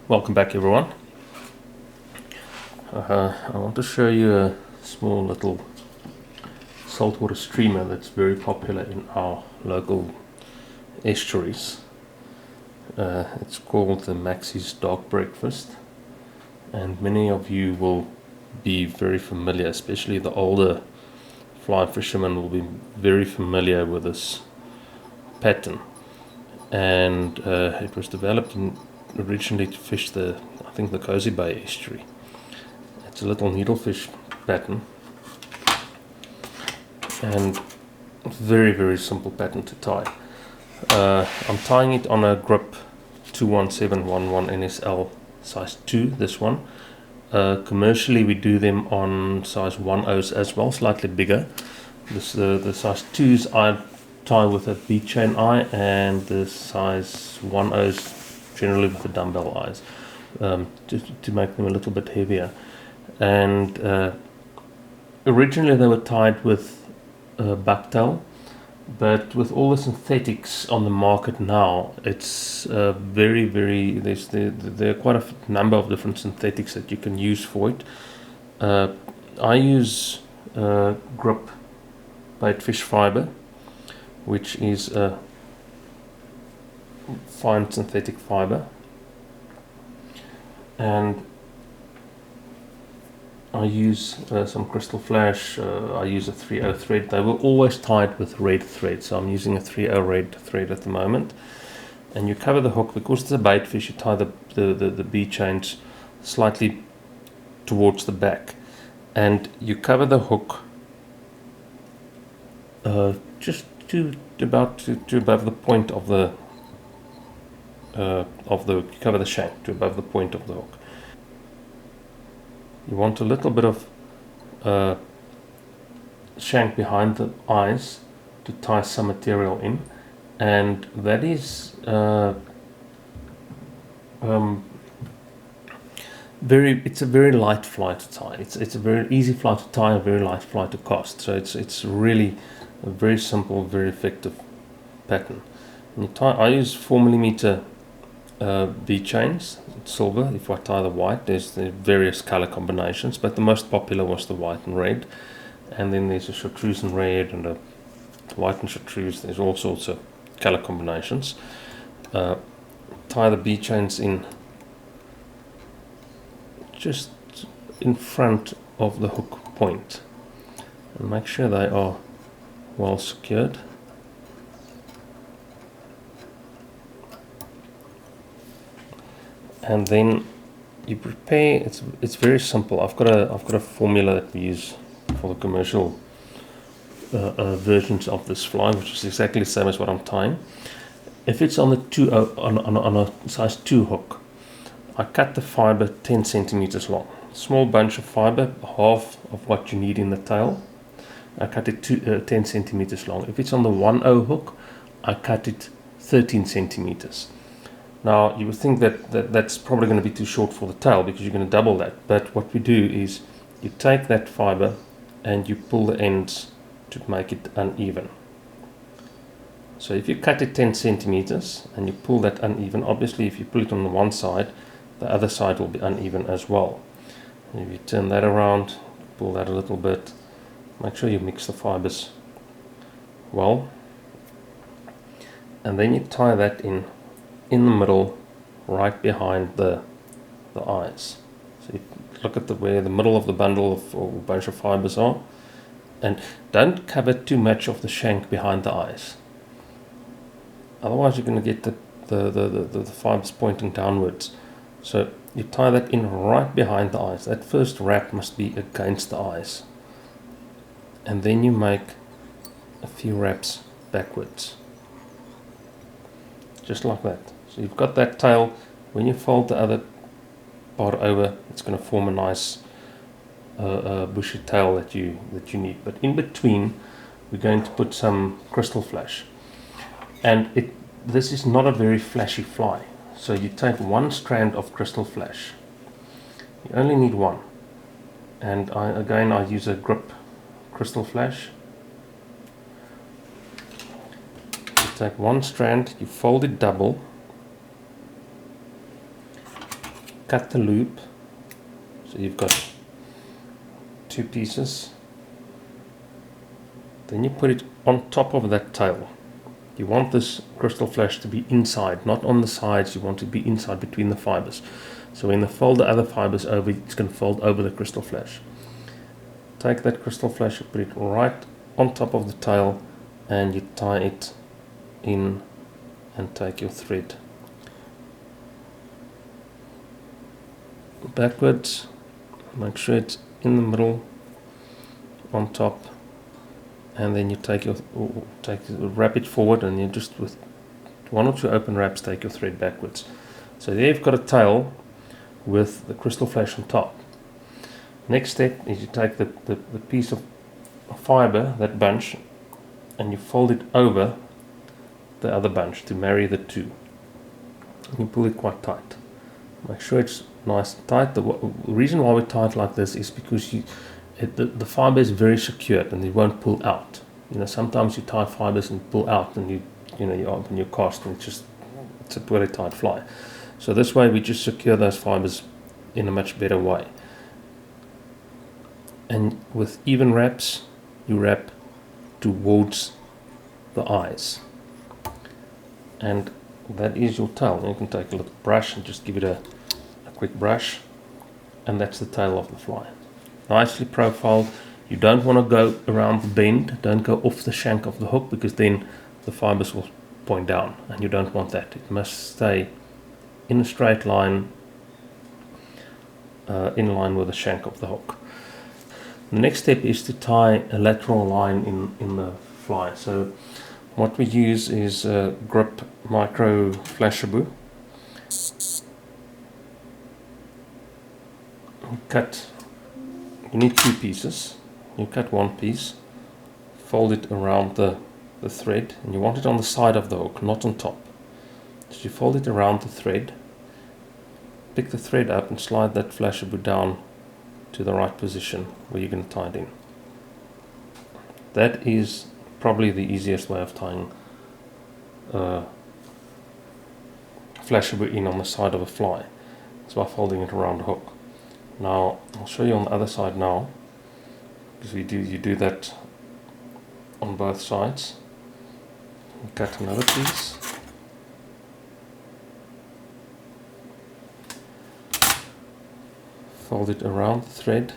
Welcome back, everyone. I want to show you a small little saltwater streamer that's very popular in our local estuaries. It's called the Maxi's Dog Breakfast, and many of you will be very familiar, especially the older fly fishermen will be very familiar with this pattern. And it was developed originally to fish the Cozy Bay estuary. It's a little needlefish pattern, and very, very simple pattern to tie. I'm tying it on a grip 21711 NSL size 2, this one. Commercially we do them on size 10s as well, slightly bigger. The size 2s I tie with a beak chain eye, and the size 10s generally with the dumbbell eyes, to make them a little bit heavier. And originally they were tied with bucktail, but with all the synthetics on the market now, it's there are quite a number of different synthetics that you can use for it. I use grip Baitfish Fibre, which is a fine synthetic fibre, and I use some crystal flash. I use a 3/0 thread. They were always tied with red thread, so I'm using a 3/0 red thread at the moment. And you cover the hook, because it's a bait fish, you tie the bee chains slightly towards the back, and you cover the hook just to above the point of the cover the shank to above the point of the hook. You want a little bit of shank behind the eyes to tie some material in, and that is it's a very light fly to tie. It's a very easy fly to tie, a very light fly to cast. So it's really a very simple, very effective pattern. And you tie. I use 4mm bead chains, silver. If I tie the white, there's the various color combinations, but the most popular was the white and red. And then there's a chartreuse and red, and a white and chartreuse. There's all sorts of color combinations. Tie the bead chains in just in front of the hook point, and make sure they are well secured. And then you prepare. It's very simple. I've got a formula that we use for the commercial versions of this fly, which is exactly the same as what I'm tying. If it's on the on a size 2 hook, I cut the fiber 10 centimeters long. Small bunch of fiber, half of what you need in the tail. I cut it 10 centimeters long. If it's on the 10 hook, I cut it 13 centimeters. Now you would think that's probably going to be too short for the tail, because you're going to double that. But what we do is you take that fiber and you pull the ends to make it uneven. So if you cut it 10 centimeters and you pull that uneven, obviously if you pull it on the one side, the other side will be uneven as well. And if you turn that around, pull that a little bit, make sure you mix the fibers well, and then you tie that in the middle, right behind the eyes. So you look at where the middle of the bundle or bunch of fibers are, and don't cover too much of the shank behind the eyes. Otherwise you're going to get the fibers pointing downwards. So you tie that in right behind the eyes. That first wrap must be against the eyes, and then you make a few wraps backwards, just like that. So you've got that tail. When you fold the other part over, it's going to form a nice bushy tail that you need. But in between, we're going to put some crystal flash, and this is not a very flashy fly. So you take one strand of crystal flash. You only need one, and I use a grip crystal flash. You take one strand, you fold it double, cut the loop, so you've got 2 pieces, then you put it on top of that tail. You want this crystal flash to be inside, not on the sides. You want it to be inside between the fibers. So when they fold the other fibers over, it's going to fold over the crystal flash. Take that crystal flash and put it right on top of the tail, and you tie it in and take your thread backwards. Make sure it's in the middle on top, and then you wrap it forward, and you just with 1 or 2 open wraps take your thread backwards. So there you've got a tail with the crystal flash on top. Next step is you take the piece of fiber, that bunch, and you fold it over the other bunch to marry the two. And you pull it quite tight. Make sure it's nice and tight. The reason why we tie it like this is because the fiber is very secured and it won't pull out. You know, sometimes you tie fibers and pull out, and you open your cast and it's a poorly tied fly. So this way we just secure those fibers in a much better way. And with even wraps, you wrap towards the eyes, and that is your tail. You can take a little brush and just give it a quick brush, and that's the tail of the fly. Nicely profiled. You don't want to go around the bend, don't go off the shank of the hook, because then the fibers will point down, and you don't want that. It must stay in a straight line, in line with the shank of the hook. The next step is to tie a lateral line in the fly. So what we use is grip micro Flashabou. You need 2 pieces. You cut 1 piece, fold it around the thread, and you want it on the side of the hook, not on top. So you fold it around the thread, pick the thread up and slide that Flashabou down to the right position where you're going to tie it in. That is probably the easiest way of tying Flashabou in on the side of a fly. It's by folding it around the hook. Now I'll show you on the other side now, because you do that on both sides. You cut another piece, fold it around the thread,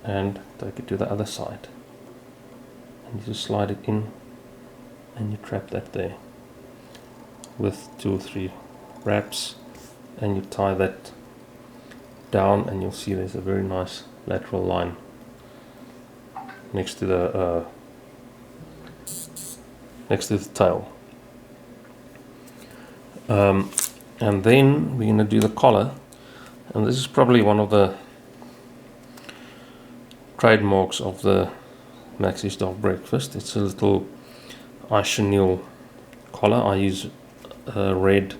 and take it to the other side, and you just slide it in, and you trap that there with 2 or 3 wraps, and you tie that down, and you'll see there's a very nice lateral line next to the tail. And then we're going to do the collar, and this is probably one of the trademarks of the Maxi Stock Breakfast. It's a little eye chenille collar. I use red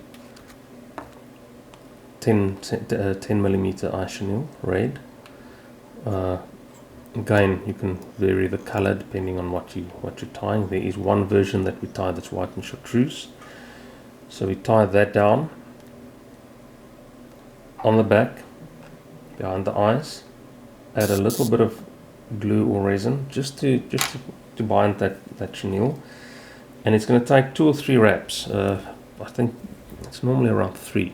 10mm eye chenille, red. Again, you can vary the color depending on what you're tying. There is one version that we tie that's white and chartreuse. So we tie that down on the back, behind the eyes. Add a little bit of glue or resin just to bind that chenille, and it's going to take 2 or 3 wraps. I think it's normally around 3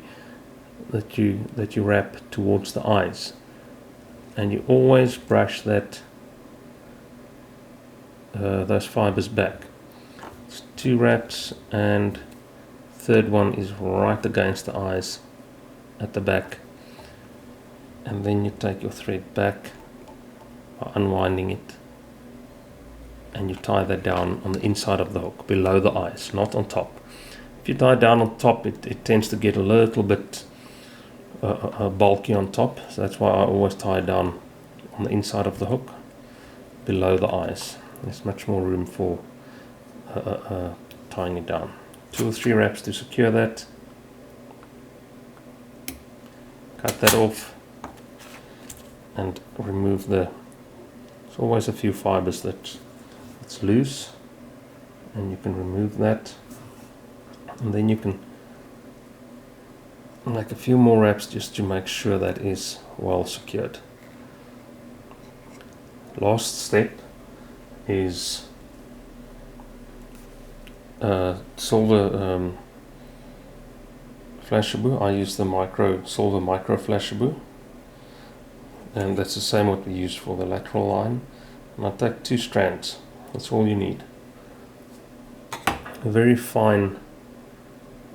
that you wrap towards the eyes, and you always brush that those fibers back. It's 2 wraps, and third one is right against the eyes at the back, and then you take your thread back by unwinding it, and you tie that down on the inside of the hook, below the eyes, not on top. If you tie it down on top, it tends to get a little bit bulky on top, so that's why I always tie it down on the inside of the hook, below the eyes. There's much more room for tying it down. 2 or 3 wraps to secure that. Cut that off and remove there's always a few fibers that's loose, and you can remove that. and then you can make a few more wraps just to make sure that is well secured. Last step is silver Flashabou. I use the silver micro Flashabou, and that's the same what we use for the lateral line. And I take 2 strands, that's all you need. A very fine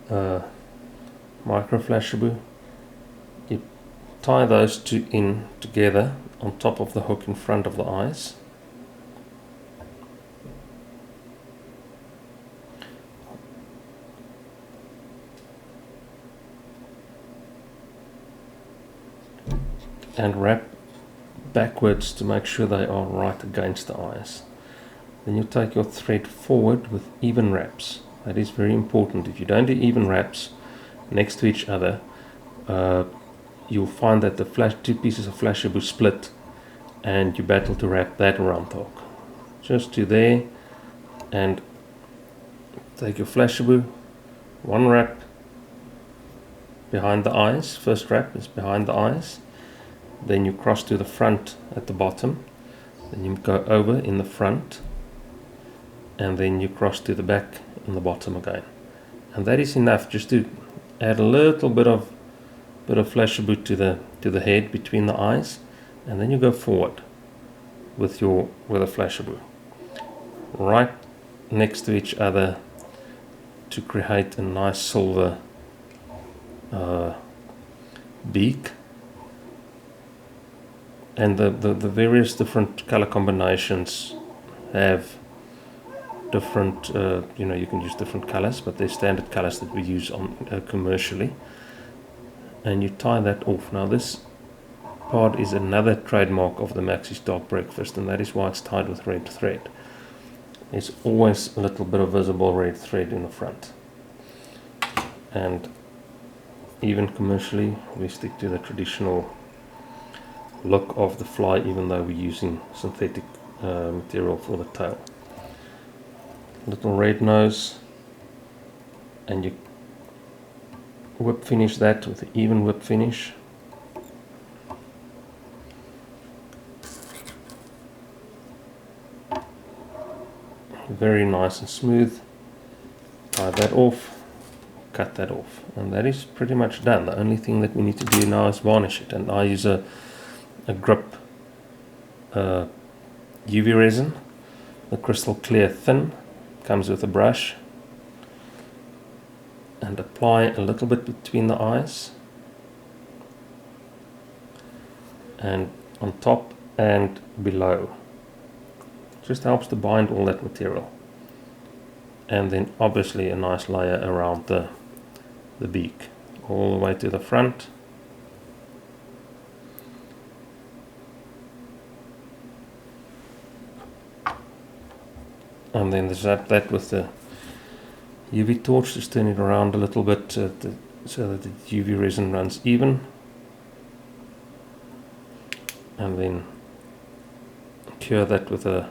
micro Flashabou. You tie those 2 in together on top of the hook in front of the eyes. And wrap backwards to make sure they are right against the eyes. Then you take your thread forward with even wraps. That is very important. If you don't do even wraps next to each other, you'll find that the 2 pieces of Flashabou split and you battle to wrap that around the hook. Just to there, and take your Flashabou, 1 wrap behind the eyes. First wrap is behind the eyes. Then you cross to the front at the bottom, then you go over in the front, and then you cross to the back in the bottom again. And that is enough just to add a little bit of Flashabou to the head between the eyes, and then you go forward with a Flashabou right next to each other to create a nice silver beak. And the various different color combinations have different, you can use different colors, but they're standard colors that we use on commercially. And you tie that off. Now this part is another trademark of the Maxi's Dark Breakfast, and that is why it's tied with red thread. There's always a little bit of visible red thread in the front. And even commercially, we stick to the traditional look of the fly, even though we're using synthetic material for the tail. Little red nose, and you whip finish that with an even whip finish. Very nice and smooth. Tie that off, cut that off, and that is pretty much done. The only thing that we need to do now is varnish it, and I use a grip UV resin, the crystal clear thin, comes with a brush, and apply a little bit between the eyes and on top and below. Just helps to bind all that material, and then obviously a nice layer around the beak all the way to the front. And then zap that with the UV torch, just turn it around a little bit so that the UV resin runs even. And then cure that with a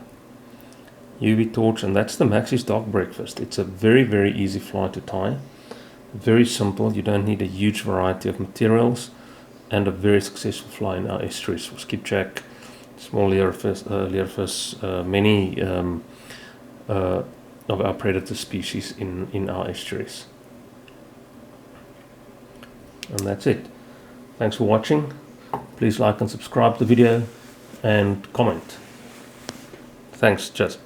UV torch, and that's the Maxi's Dark Breakfast. It's a very, very easy fly to tie. Very simple. You don't need a huge variety of materials, and a very successful fly in our estuaries for skipjack, small leerfish, many of our predator species in our estuaries. And that's it. Thanks for watching. Please like and subscribe to the video and comment. Thanks, just.